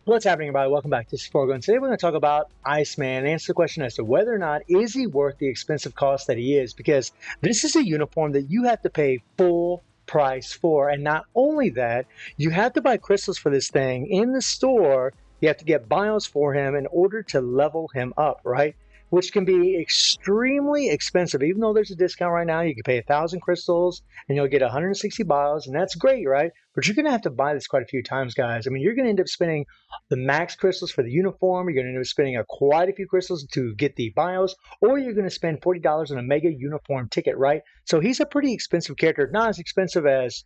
What's happening, everybody? Welcome back to Sporgo, and today we're going to talk about Iceman and answer the question as to whether or not is he worth the expensive cost that he is, because this is a uniform that you have to pay full price for, and not only that, you have to buy crystals for this thing in the store. You have to get bios for him in order to level him up, right? Which can be extremely expensive. Even though there's a discount right now, you can pay 1,000 crystals and you'll get 160 bios, and that's great, right? But you're going to have to buy this quite a few times, guys. I mean, you're going to end up spending the max crystals for the uniform. You're going to end up spending quite a few crystals to get the bios, or you're going to spend $40 on a mega uniform ticket, right? So he's a pretty expensive character, not as expensive as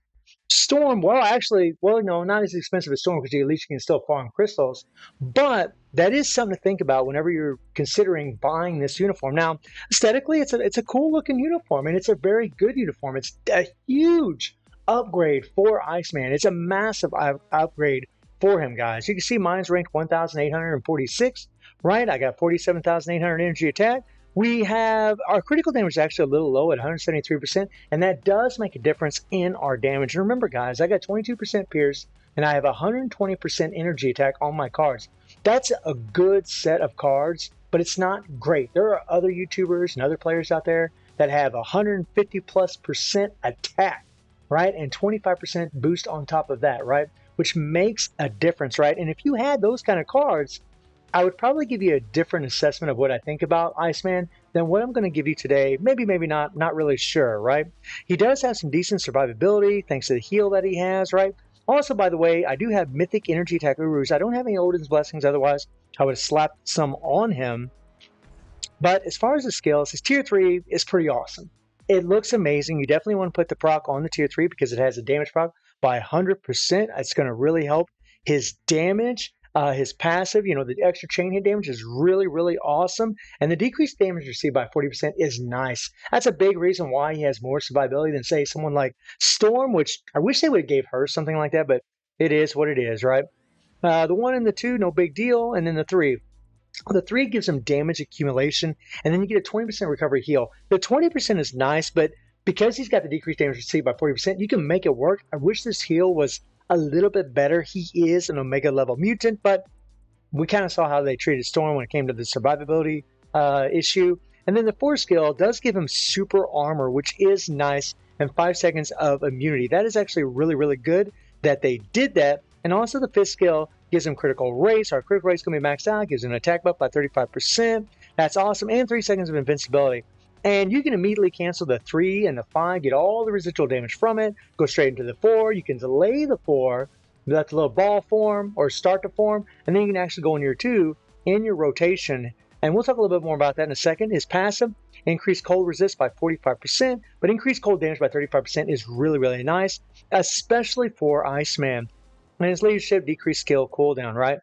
Storm. Well, actually, well, no, not as expensive as Storm because at least you can still farm crystals. But that is something to think about whenever you're considering buying this uniform. Now, aesthetically, it's a cool looking uniform, and it's a very good uniform. It's a huge upgrade for Iceman. It's a massive upgrade for him, guys. You can see mine's ranked 1,846, right? I got 47,800 energy attack. We have our critical damage is actually a little low at 173%, and that does make a difference in our damage. And remember, guys, I got 22% pierce, and I have 120% energy attack on my cards. That's a good set of cards, but it's not great. There are other YouTubers and other players out there that have 150+% attack, right? And 25% boost on top of that, right? Which makes a difference, right? And if you had those kind of cards, I would probably give you a different assessment of what I think about Iceman than what I'm going to give you today. Maybe, maybe not really sure, right? He does have some decent survivability thanks to the heal that he has, right? Also, by the way, I do have Mythic Energy Attack Urus. I don't have any Odin's Blessings, otherwise I would have slapped some on him. But as far as the skills, his tier 3 is pretty awesome. It looks amazing. You definitely want to put the proc on the tier 3 because it has a damage proc by 100%. It's going to really help his damage. His passive, the extra chain hit damage is really, really awesome. And the decreased damage received by 40% is nice. That's a big reason why he has more survivability than, say, someone like Storm, which I wish they would have gave her something like that, but it is what it is, right? The 1 and the 2, no big deal. And then the 3. The 3 gives him damage accumulation, and then you get a 20% recovery heal. The 20% is nice, but because he's got the decreased damage received by 40%, you can make it work. I wish this heal was a little bit better. He is an Omega level mutant, but we kind of saw how they treated Storm when it came to the survivability issue. And then the 4 skill does give him super armor, which is nice, and 5 seconds of immunity. That is actually really, really good that they did that. And also the 5th skill gives him critical race. Our critical race is going to be maxed out, gives him an attack buff by 35%. That's awesome. And 3 seconds of invincibility. And you can immediately cancel the 3 and the 5, get all the residual damage from it, go straight into the 4. You can delay the 4, let the little ball form or start to form, and then you can actually go in your 2 in your rotation. And we'll talk a little bit more about that in a second. His passive, increased cold resist by 45%, but increased cold damage by 35% is really, really nice, especially for Iceman. And his leadership, decreased skill cooldown, right?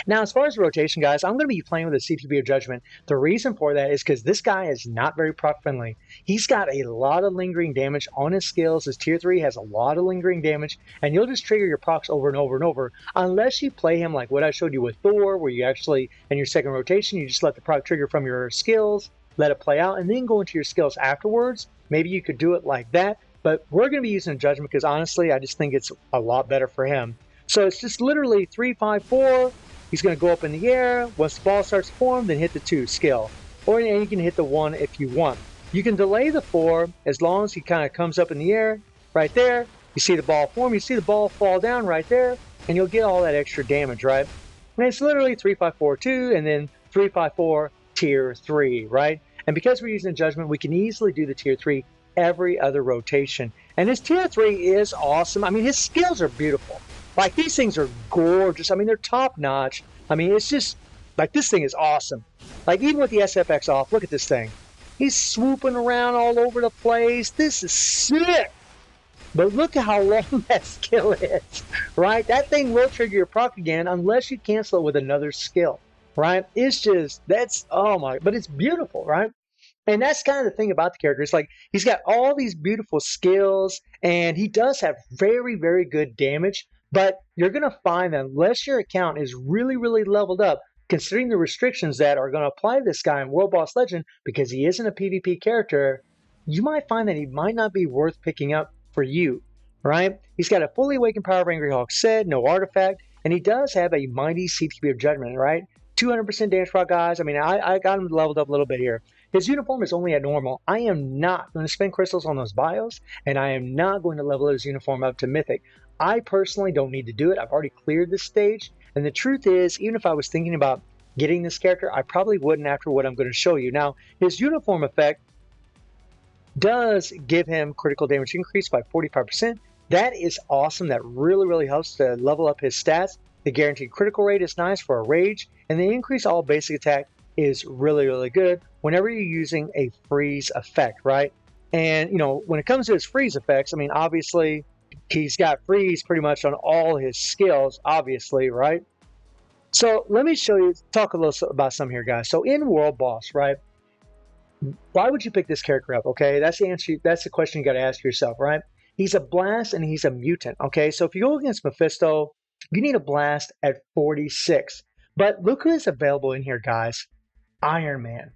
Now, as far as rotation, guys, I'm going to be playing with a CTB of Judgment. The reason for that is because this guy is not very proc friendly. He's got a lot of lingering damage on his skills. His tier 3 has a lot of lingering damage, and you'll just trigger your procs over and over and over, unless you play him like what I showed you with Thor, where you actually, in your second rotation, you just let the proc trigger from your skills, let it play out, and then go into your skills afterwards. Maybe you could do it like that, but we're going to be using Judgment because, honestly, I just think it's a lot better for him. So it's just literally 3, 5, 4. He's going to go up in the air. Once the ball starts to form, then hit the 2 skill. Or and you can hit the 1 if you want. You can delay the 4 as long as he kind of comes up in the air right there. You see the ball form. You see the ball fall down right there. And you'll get all that extra damage, right? And it's literally 3, 5, 4, 2. And then 3, 5, 4, tier 3, right? And because we're using Judgment, we can easily do the tier 3 every other rotation. And his tier 3 is awesome. I mean, his skills are beautiful. Like, these things are gorgeous. I mean, they're top notch. I mean, it's just, like, this thing is awesome. Like, even with the SFX off, look at this thing. He's swooping around all over the place. This is sick. But look at how long that skill is, right? That thing will trigger your proc again unless you cancel it with another skill, right? It's just, oh my, but it's beautiful, right? And that's kind of the thing about the character. It's like he's got all these beautiful skills, and he does have very, very good damage. But you're going to find that unless your account is really, really leveled up, considering the restrictions that are going to apply to this guy in World Boss Legend, because he isn't a PvP character, you might find that he might not be worth picking up for you, right? He's got a fully awakened Power of Angry Hawk set, no artifact, and he does have a mighty CTB of Judgment, right? 200% damage proc, guys. I mean, I got him leveled up a little bit here. His uniform is only at normal. I am not going to spend crystals on those bios, and I am not going to level his uniform up to mythic. I personally don't need to do it. I've already cleared this stage, and the truth is, even if I was thinking about getting this character, I probably wouldn't after what I'm going to show you. Now, his uniform effect does give him critical damage increase by 45%. That is awesome. That really, really helps to level up his stats. The guaranteed critical rate is nice for a rage, and the increase all basic attack is really, really good whenever you're using a freeze effect, right? And, you know, when it comes to his freeze effects, I mean, obviously, he's got freeze pretty much on all his skills, obviously, right? So let me talk a little about some here, guys. So in World Boss, right? Why would you pick this character up? Okay, that's the answer. That's the question you got to ask yourself, right? He's a blast and he's a mutant. Okay, so if you go against Mephisto, you need a blast at 46. But look who is available in here, guys. Iron Man.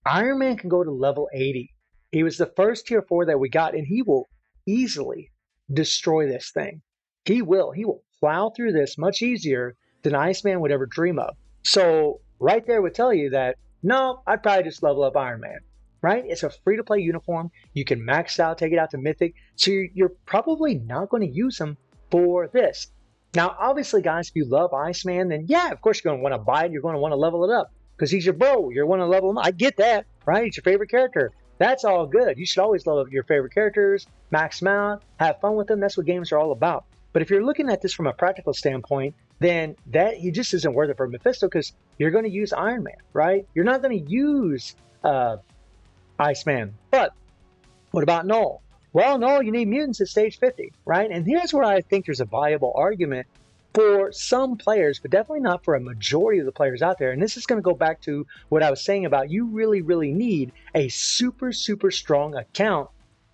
Iron Man can go to level 80. He was the first tier 4 that we got, and he will easily destroy this thing. He will. He will plow through this much easier than Iceman would ever dream of. So right there would tell you that, no, I'd probably just level up Iron Man, right? It's a free-to-play uniform. You can max out, take it out to Mythic. So you're probably not going to use him for this. Now, obviously, guys, if you love Iceman, then yeah, of course you're going to want to buy it. You're going to want to level it up because he's your bro. You're going to level him up. I get that, right? He's your favorite character. That's all good. You should always level up your favorite characters, max them out, have fun with them. That's what games are all about. But if you're looking at this from a practical standpoint, then that he just isn't worth it for Mephisto because you're going to use Iron Man, right? You're not going to use Iceman. But what about Null? Well, Null, you need mutants at stage 50, right? And here's where I think there's a viable argument for some players, but definitely not for a majority of the players out there. And this is going to go back to what I was saying about you really, really need a super, super strong account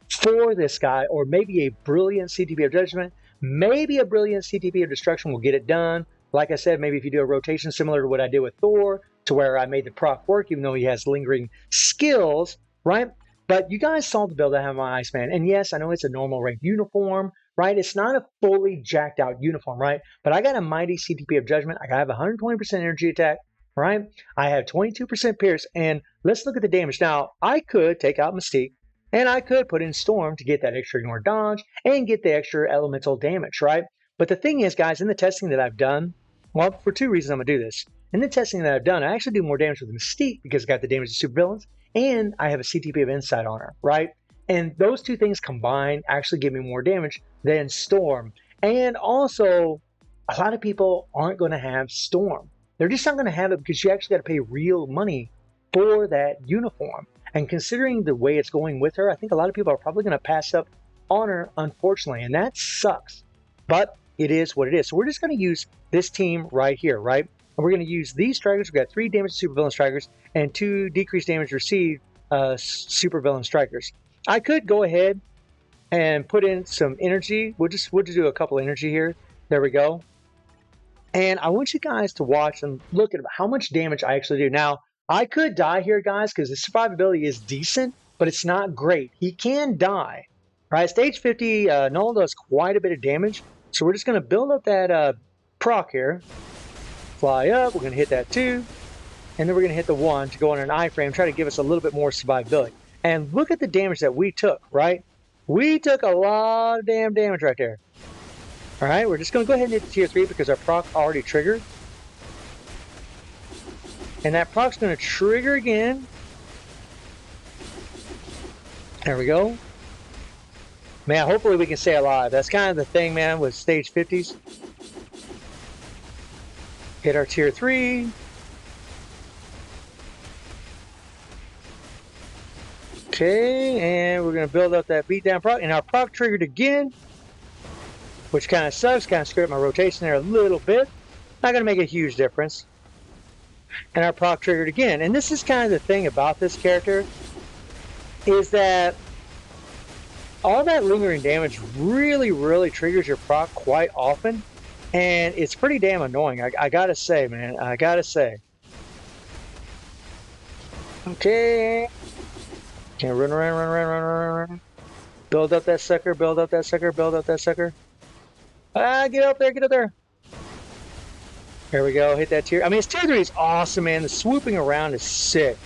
for this guy, or maybe a brilliant CTB of Judgment. Maybe a brilliant CTB of Destruction will get it done. Like I said, maybe if you do a rotation similar to what I did with Thor, to where I made the proc work, even though he has lingering skills, right? But you guys saw the build I have on Iceman. And yes, I know it's a normal rank uniform, right? It's not a fully jacked out uniform, right? But I got a mighty CTB of Judgment. I have 120% energy attack, right? I have 22% Pierce. And let's look at the damage. Now, I could take out Mystique, and I could put in Storm to get that extra ignore dodge and get the extra elemental damage, right? But the thing is, guys, in the testing that I've done, well, for two reasons I'm going to do this. In the testing that I've done, I actually do more damage with Mystique because I got the damage of supervillains, and I have a CTP of Insight on her, right? And those two things combined actually give me more damage than Storm. And also, a lot of people aren't going to have Storm. They're just not going to have it because you actually got to pay real money for that uniform. And considering the way it's going with her, I think a lot of people are probably going to pass up on her, unfortunately. And that sucks. But it is what it is. So we're just going to use this team right here, right? And we're going to use these strikers. We've got 3 damage supervillain strikers and 2 decreased damage received supervillain strikers. I could go ahead and put in some energy. We'll just do a couple energy here. There we go. And I want you guys to watch and look at how much damage I actually do. Now, I could die here, guys, because the survivability is decent, but it's not great. He can die. Right, stage 50, Null does quite a bit of damage. So we're just going to build up that proc here. Fly up, we're going to hit that 2. And then we're going to hit the 1 to go on an iframe, try to give us a little bit more survivability. And look at the damage that we took, right? We took a lot of damn damage right there. Alright, we're just going to go ahead and hit the tier 3 because our proc already triggered. And that proc's going to trigger again. There we go. Man, hopefully we can stay alive. That's kind of the thing, man, with stage 50s. Hit our tier 3. Okay, and we're going to build up that beatdown proc. And our proc triggered again, which kind of sucks. Kind of screwed my rotation there a little bit. Not going to make a huge difference. And our proc triggered again. And this is kind of the thing about this character, is that all that lingering damage really, really triggers your proc quite often. And it's pretty damn annoying, I gotta say, man. I gotta say. Okay. Okay, run around. Build up that sucker, build up that sucker, build up that sucker. Get up there, get up there. There we go, hit that tier. I mean, his tier 3 is awesome, man. The swooping around is sick.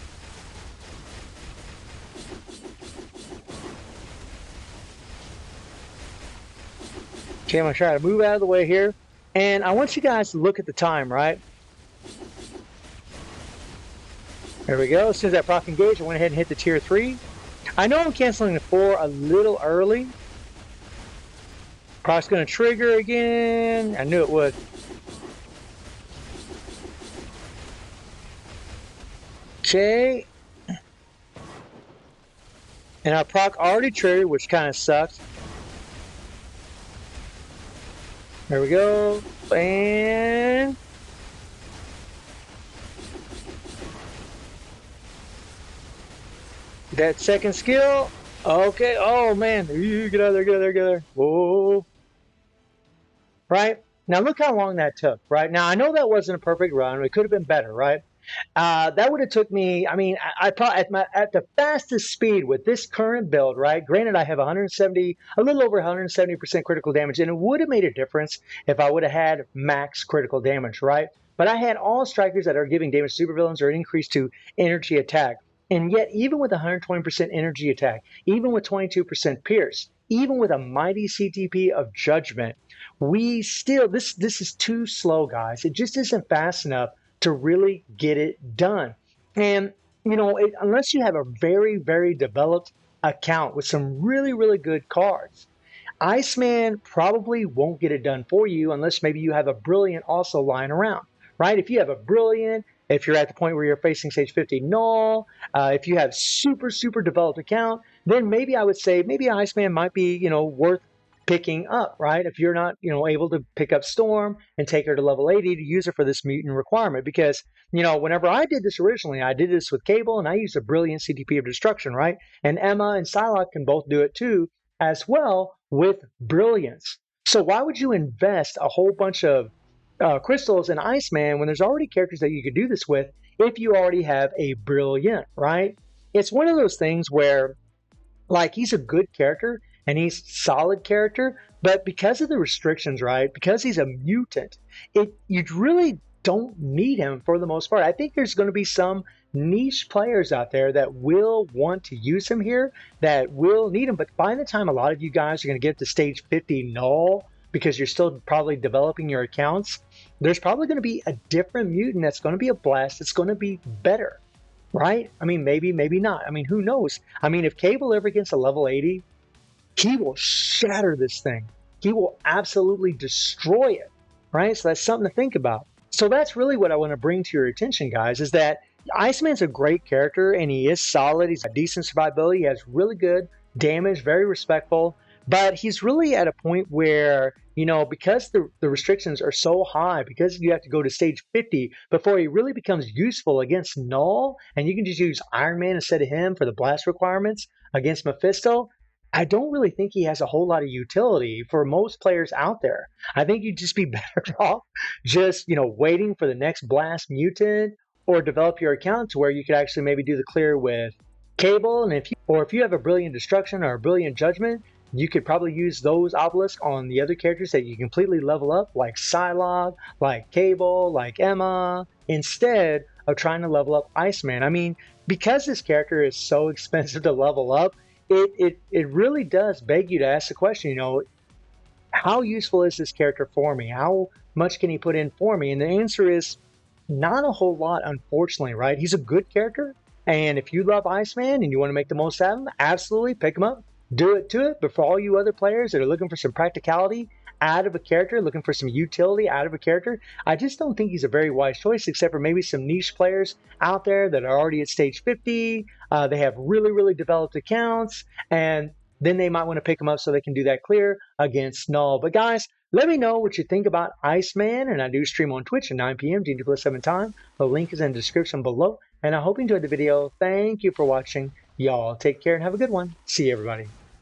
Okay, I'm gonna try to move out of the way here. And I want you guys to look at the time, right? There we go. As soon as that proc engaged, I went ahead and hit the tier 3. I know I'm canceling the 4 a little early. Proc's gonna trigger again. I knew it would. Okay. And our proc already triggered, which kind of sucks. There we go. And that second skill. Okay. Oh man. Get out of there, get out of there, get out of there. Whoa. Right? Now look how long that took, right? Now I know that wasn't a perfect run. It could have been better, right? That would have took me. I mean, I probably at the fastest speed with this current build, right? Granted, I have 170, a little over 170% critical damage, and it would have made a difference if I would have had max critical damage, right? But I had all strikers that are giving damage to supervillains or an increase to energy attack, and yet even with 120% energy attack, even with 22% pierce, even with a mighty CTP of judgment, we still this is too slow, guys. It just isn't fast enough to really get it done. And, you know, unless you have a very, very developed account with some really, really good cards, Iceman probably won't get it done for you unless maybe you have a Brilliant also lying around, right? If you have a Brilliant, if you're at the point where you're facing stage 50 Null, if you have super, super developed account, then maybe I would say maybe Iceman might be, you know, worth picking up, right? If you're not, you know, able to pick up Storm and take her to level 80 to use her for this mutant requirement. Because, you know, whenever I did this originally, I did this with Cable and I used a Brilliant CTP of Destruction, right? And Emma and Psylocke can both do it too, as well with Brilliance. So why would you invest a whole bunch of crystals in Iceman when there's already characters that you could do this with if you already have a Brilliant, right? It's one of those things where, like, he's a good character and he's solid character, but because of the restrictions, right? Because he's a mutant, you really don't need him for the most part. I think there's going to be some niche players out there that will want to use him here, that will need him. But by the time a lot of you guys are going to get to stage 50 Null, because you're still probably developing your accounts, there's probably going to be a different mutant that's going to be a blast. It's going to be better, right? I mean, maybe, maybe not. I mean, who knows? I mean, if Cable ever gets a level 80, he will shatter this thing. He will absolutely destroy it, right? So that's something to think about. So that's really what I want to bring to your attention, guys, is that Iceman's a great character, and he is solid. He's got decent survivability. He has really good damage, very respectful. But he's really at a point where, you know, because the restrictions are so high, because you have to go to stage 50 before he really becomes useful against Null, and you can just use Iron Man instead of him for the blast requirements against Mephisto, I don't really think he has a whole lot of utility for most players out there. I think you'd just be better off just, you know, waiting for the next blast mutant or develop your account to where you could actually maybe do the clear with Cable. And if you have a Brilliant Destruction or a Brilliant Judgment, you could probably use those obelisks on the other characters that you completely level up, like Psylocke, like Cable, like Emma, instead of trying to level up Iceman. I mean, because this character is so expensive to level up, it really does beg you to ask the question, you know, how useful is this character for me? How much can he put in for me? And the answer is not a whole lot, unfortunately, right? He's a good character, and if you love Iceman and you want to make the most out of him, absolutely pick him up, do it to it. But for all you other players that are looking for some practicality out of a character, looking for some utility out of a character, I just don't think he's a very wise choice, except for maybe some niche players out there that are already at stage 50. They have really, really developed accounts, and then they might want to pick him up so they can do that clear against Null. But guys, let me know what you think about Iceman, and I do stream on Twitch at 9 p.m. GMT+7 time. The link is in the description below, and I hope you enjoyed the video. Thank you for watching. Y'all take care and have a good one. See you, everybody.